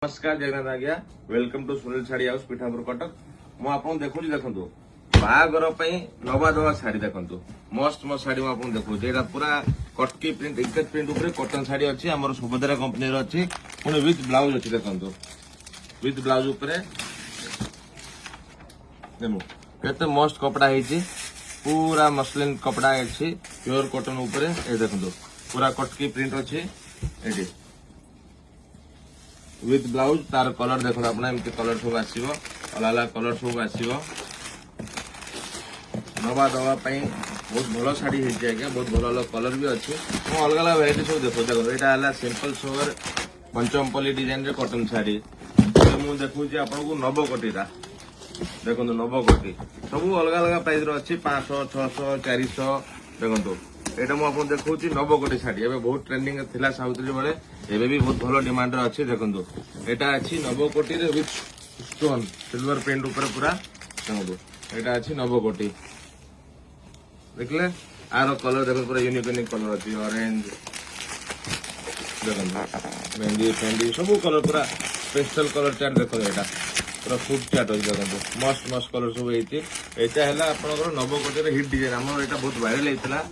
नमस्कार जगन्नाथ आज्ञा welcome to Sunil sari house Pithapur Cuttack मुझे देखुची देखु बाहागर नवा दवा शाढ़ी देखु मस्त मस्त शाढ़ी मुझे देखुची पूरा कटकी प्रिंट इकेट प्रिंट उपर कटन शाढ़ी अच्छी आम सुभद्रा कंपनी अच्छी पुणी विथ ब्लाउज अच्छी देखु विथ ब्लाउज उपर केते मस्त कपड़ा है पूरा मसलिन कपड़ा अच्छी प्योर कटन उपर देखु पूरा कटकी प्रिंट अच्छी ये विथ ब्लाउज तार कलर देखो अपना एमती कलर सब आसो अलग अलग कलर सब आसो नवा दवा बहुत भल शाढ़ी आज्ञा बहुत भल भल कलर भी अच्छे अलग अलग भेराइटी सब देखो देखो यहाँ सिंपल सोवर पंचमपल्ली डिजाइन रे कटन शाढ़ी मुझे देखुची आपको नवकोटीटा देखो नवकोटी सब अलग अलग प्राइस अच्छी 500 600 400 देखो एटा मुझे देखुची नवकोटी शाढ़ी एवं बहुत ट्रेंडिंग थिला साउथरी बेले एबे भी बहुत भल डिमांड अच्छी देखो एटा अच्छी नवकोटी विथ स्टोन सिल्वर प्रिंट ऊपर पूरा देखो एटा अच्छी नवकोटी देखले आर कलर देखो पूरा यूनिक यूनिक कलर अच्छी ऑरेंज देखो मेहंदी फेंदी सब कलर पूरा पेस्टल कलर चार्ट देखो एटा पूरा फुट चार्ट अच्छी देखो मस्त मस्त कलर सब ये नवकोटी हिट डिजाइन आम यहाँ बहुत वायरल होता